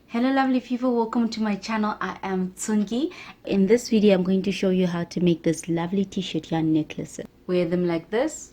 Hello lovely people, welcome to my channel. I am Tsungie. In this video I'm going to show you how to make this lovely t-shirt yarn necklaces. Wear them like this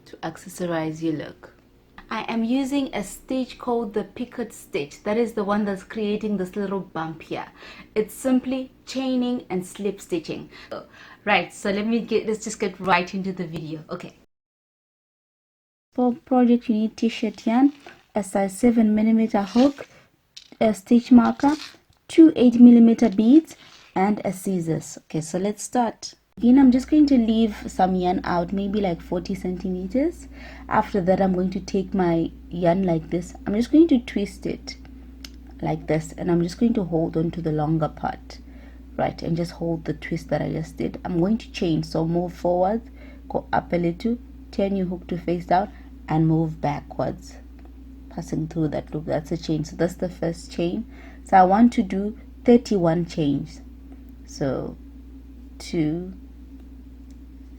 to accessorize your look. I am using a stitch called the picot stitch. That is the one that's creating this little bump here. It's simply chaining and slip stitching. Right, so let's just get right into the video. Okay. For project you need t-shirt yarn, a size 7mm hook, a stitch marker, 2 8mm beads, and a scissors. Okay, so let's start. Again, I'm just going to leave some yarn out, maybe like 40 centimeters. After that, I'm going to take my yarn like this. I'm just going to twist it like this, and I'm just going to hold on to the longer part, right, and just hold the twist that I just did. I'm going to chain, so move forward, go up a little, turn your hook to face down, and move backwards, passing through that loop. That's a chain. So that's the first chain. So I want to do 31 chains. So 2,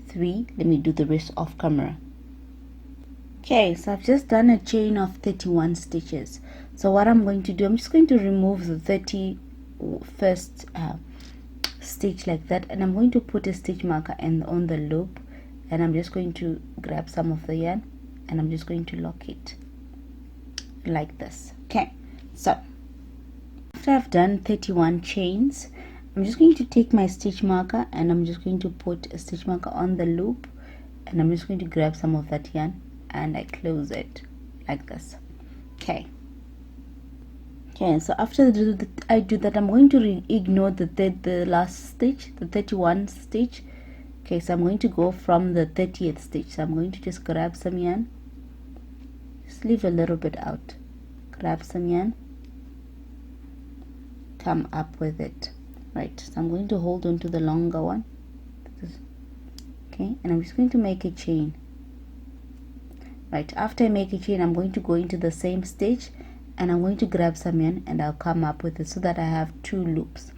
3, let me do the rest off camera. Okay, so I've just done a chain of 31 stitches. So what I'm going to do, I'm just going to remove the 31st stitch like that, and I'm going to put a stitch marker on the loop, and I'm just going to grab some of the yarn and I'm just going to lock it like this. Okay, so after I've done 31 chains, I'm just going to take my stitch marker and I'm just going to put a stitch marker on the loop, and I'm just going to grab some of that yarn and I close it like this. Okay, so after I do that, I'm going to ignore the last stitch, the 31 stitch. Okay, so I'm going to go from the 30th stitch. So I'm going to just grab some yarn, just leave a little bit out, grab some yarn, come up with it, right? So I'm going to hold on to the longer one, okay, and I'm just going to make a chain. Right, after I make a chain, I'm going to go into the same stitch and I'm going to grab some yarn and I'll come up with it so that I have 2 loops.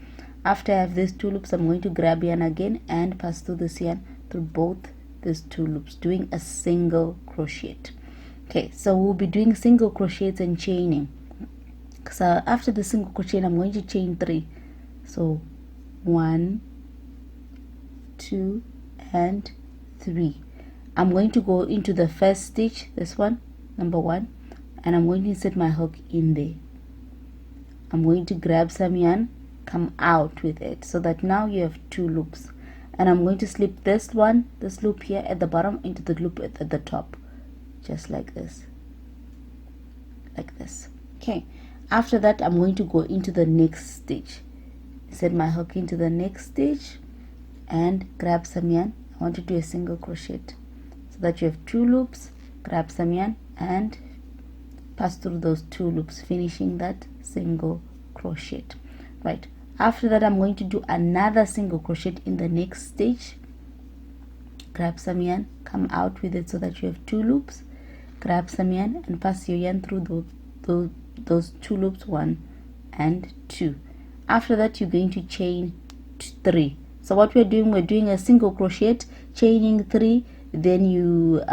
After I have these 2 loops, I'm going to grab yarn again and pass through this yarn through both these 2 loops, doing a single crochet. Okay, so we'll be doing single crochets and chaining. So after the single crochet, I'm going to chain 3. So 1, 2, and 3. I'm going to go into the first stitch, this one, number 1, and I'm going to insert my hook in there. I'm going to grab some yarn, come out with it, so that now you have 2 loops, and I'm going to slip this loop here at the bottom into the loop at the top, just like this, okay. After that, I'm going to go into the next stitch, insert my hook into the next stitch and grab some yarn. I want to do a single crochet so that you have 2 loops. Grab some yarn and pass through those 2 loops, finishing that single crochet. Right, after that, I'm going to do another single crochet in the next stitch. Grab some yarn, come out with it so that you have 2 loops. Grab some yarn and pass your yarn through those 2 loops, 1 and 2. After that, you're going to chain 3. So what we're doing a single crochet, chaining 3, then you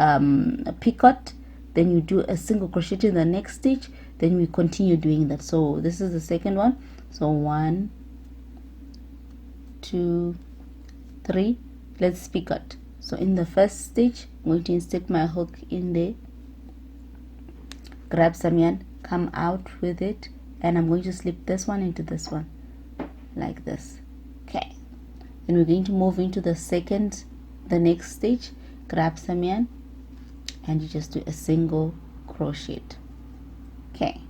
picot, then you do a single crochet in the next stitch, then we continue doing that. So this is the second one. So 1, 2, 3, let's picot. So in the first stitch, I'm going to insert my hook in there, grab some yarn, come out with it, and I'm going to slip this one into this one like this. Okay, then we're going to move into the next stitch, grab some yarn, and you just do a single crochet. Okay,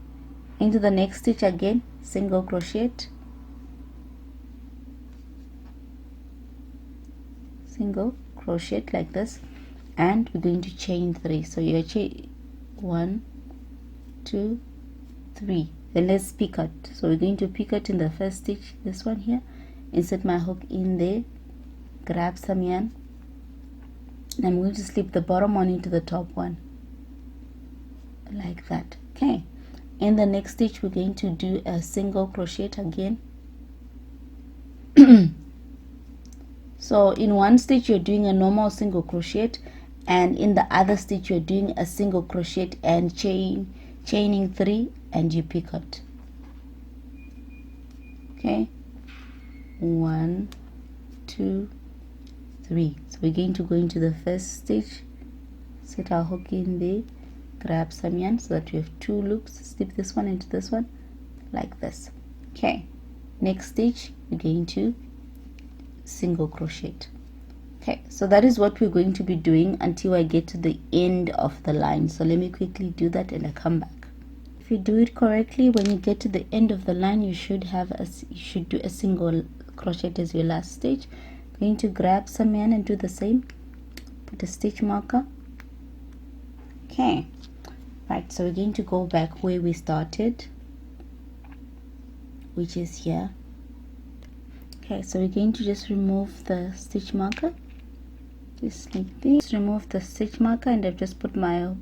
into the next stitch again, single crochet, single crochet like this, and we're going to chain 3. So you're chain 1, 2, 3. Then let's picot. So we're going to picot in the first stitch, this one here, insert my hook in there, grab some yarn, and I'm going to slip the bottom one into the top one like that. Okay, in the next stitch, we're going to do a single crochet again. So in one stitch, you're doing a normal single crochet, and in the other stitch, you're doing a single crochet and chain chaining 3 and you picot. Okay, 1, 2, 3. So we're going to go into the first stitch, set our hook in there, grab some yarn so that we have 2 loops, slip this one into this one like this. Okay, next stitch we're going to single crochet. Okay, so that is what we're going to be doing until I get to the end of the line. So let me quickly do that and I come back. If you do it correctly, when you get to the end of the line, you should do a single crochet as your last stitch. I'm going to grab some yarn and do the same. Put a stitch marker. Okay, right, so we're going to go back where we started, which is here. Okay, so we're going to just remove the stitch marker, just like this. Remove the stitch marker, and I've just put my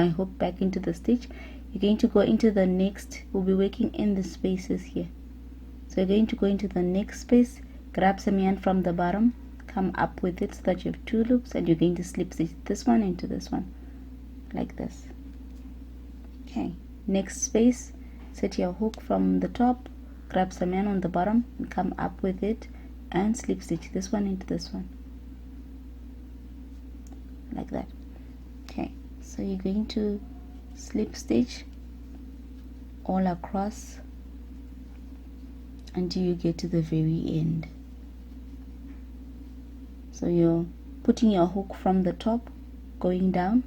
hook back into the stitch. You're going to go into the next, we'll be working in the spaces here. So you're going to go into the next space, grab some yarn from the bottom, come up with it so that you have 2 loops, and you're going to slip stitch this one into this one like this. Okay, next space, set your hook from the top, grab some yarn on the bottom and come up with it and slip stitch this one into this one like that. Okay, so you're going to slip stitch all across until you get to the very end. So you're putting your hook from the top, going down,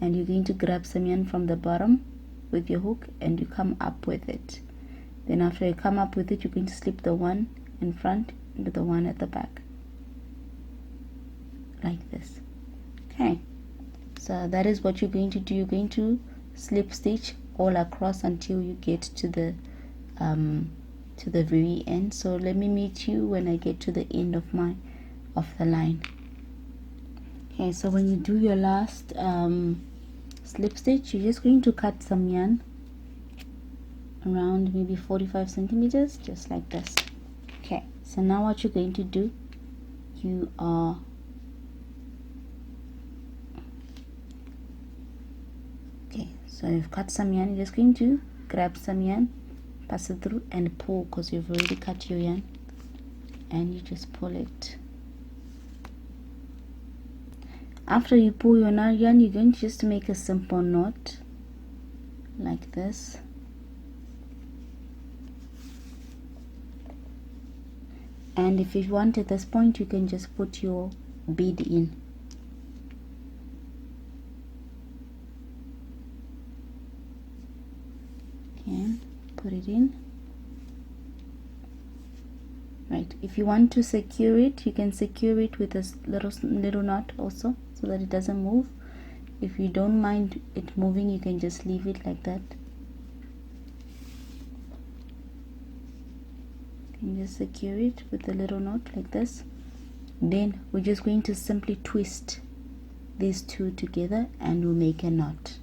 and you're going to grab some yarn from the bottom with your hook and you come up with it. Then after you come up with it, you're going to slip the one in front into the one at the back like this. Okay, so that is what you're going to do. You're going to slip stitch all across until you get to the very end. So let me meet you when I get to the end of the line. Okay, so when you do your last slip stitch, you're just going to cut some yarn around maybe 45 centimeters, just like this. Okay, so now what you're going to do, you are so you've cut some yarn, you're just going to grab some yarn, pass it through and pull, because you've already cut your yarn, and you just pull it. After you pull your yarn, you're going to just make a simple knot like this. And if you want, at this point you can just put your bead in. Okay, put it in. Right, if you want to secure it, you can secure it with a little knot also, so that it doesn't move. If you don't mind it moving, you can just leave it like that. You can just secure it with a little knot like this. Then we're just going to simply twist these two together and we'll make a knot.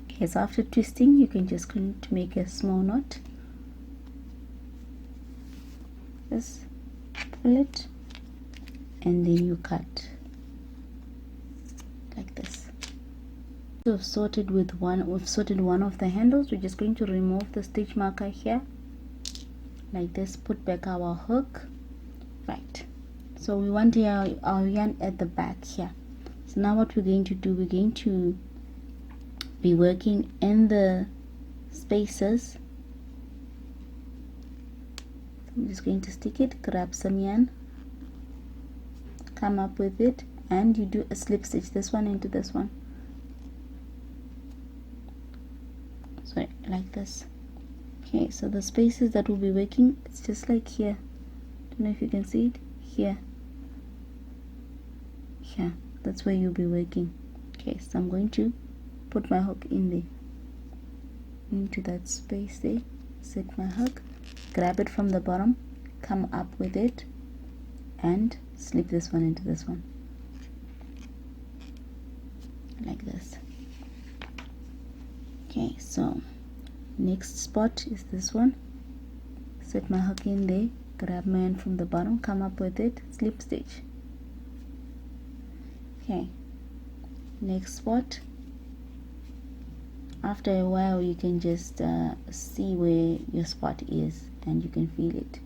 Okay, so after twisting, you can just going to make a small knot. Just pull it and then you cut like this. So we've sorted one of the handles. We're just going to remove the stitch marker here like this, put back our hook. Right, so we want our yarn at the back here. So now what we're going to do, we're going to be working in the spaces. I'm just going to stick it, grab some yarn, come up with it, and you do a slip stitch this one into this one, so like this. Okay, so the spaces that we'll be working, it's just like here. Don't know if you can see it here. Here, that's where you'll be working. Okay, so I'm going to put my hook in there, into that space there, set my hook, grab it from the bottom, come up with it, and slip this one into this one like this. Okay, so next spot is this one. Set my hook in there, grab my end from the bottom, come up with it, slip stitch. Okay, next spot, after a while you can just see where your spot is and you can feel it.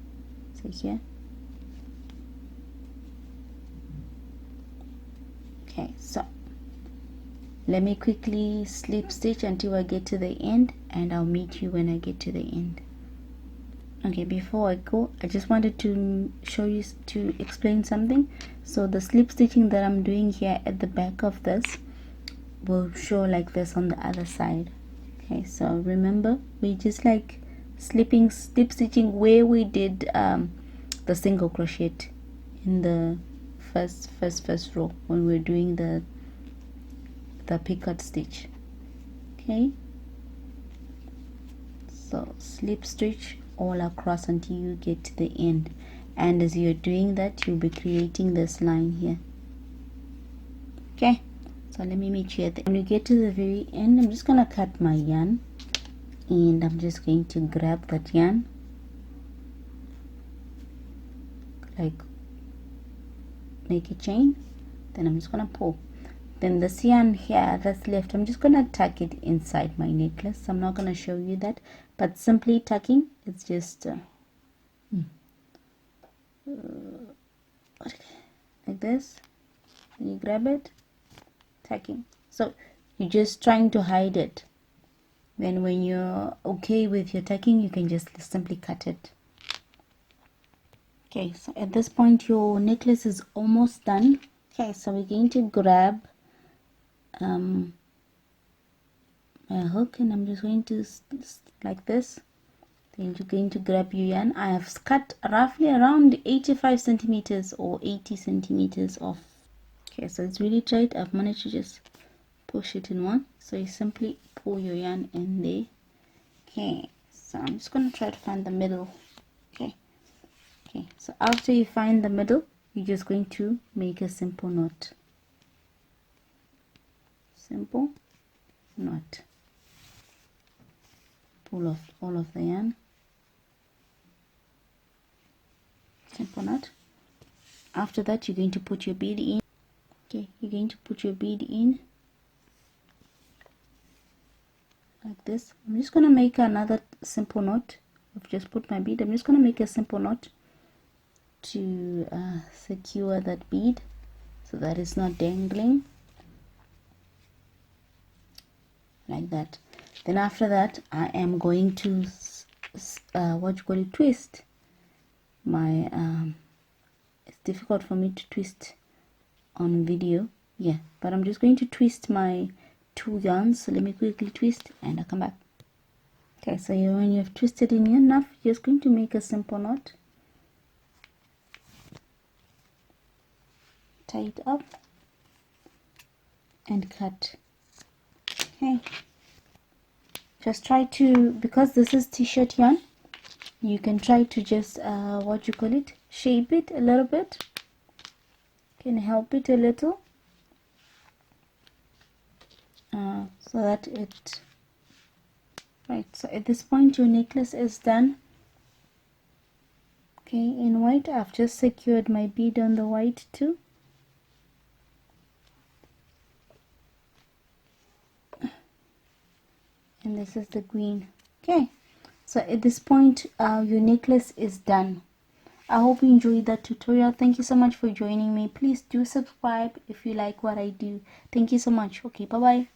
So here, okay, so let me quickly slip stitch until I get to the end, and I'll meet you when I get to the end. Okay, before I go, I just wanted to show you, to explain something. So the slip stitching that I'm doing here at the back of this will show like this on the other side. Okay, so remember, we just like slip stitching where we did the single crochet in the first row when we're doing the picot stitch. Okay, so slip stitch all across until you get to the end, and as you're doing that, you'll be creating this line here. Okay, so let me meet you at the when you get to the very end. I'm just gonna cut my yarn, and I'm just going to grab that yarn, like make a chain, then I'm just gonna pull. Then this yarn here that's left, I'm just gonna tuck it inside my necklace. I'm not gonna show you that, but simply tucking, it's just like this. Then you grab it, tucking. So you're just trying to hide it. Then when you're okay with your tucking, you can just simply cut it. Okay, so at this point your necklace is almost done. Okay, so we're going to grab a hook, and I'm just going to like this. Then you're going to grab your yarn. I have cut roughly around 85 centimeters or 80 centimeters off. Okay, so it's really tight. I've managed to just push it in one, so you simply pull your yarn in there. Okay, so I'm just going to try to find the middle. Okay, so after you find the middle, you're just going to make a simple knot. Simple knot. Pull off all of the yarn. Simple knot. After that, you're going to put your bead in. Okay, you're going to put your bead in like this. I'm just going to make another simple knot. I've just put my bead. I'm just going to make a simple knot to secure that bead so that it's not dangling like that. Then after that, I am going to twist my it's difficult for me to twist on video, yeah, but I'm just going to twist my two yarns. So let me quickly twist and I'll come back. Okay, so when you've twisted in enough, you're just going to make a simple knot, tie it up and cut. Okay, just try to, because this is t-shirt yarn, you can try to just shape it a little bit, can help it a little so that it right. So at this point your necklace is done. Okay, in white I've just secured my bead on the white too. And this is the green. Okay, so at this point your necklace is done. I hope you enjoyed that tutorial. Thank you so much for joining me. Please do subscribe if you like what I do. Thank you so much. Okay, bye bye.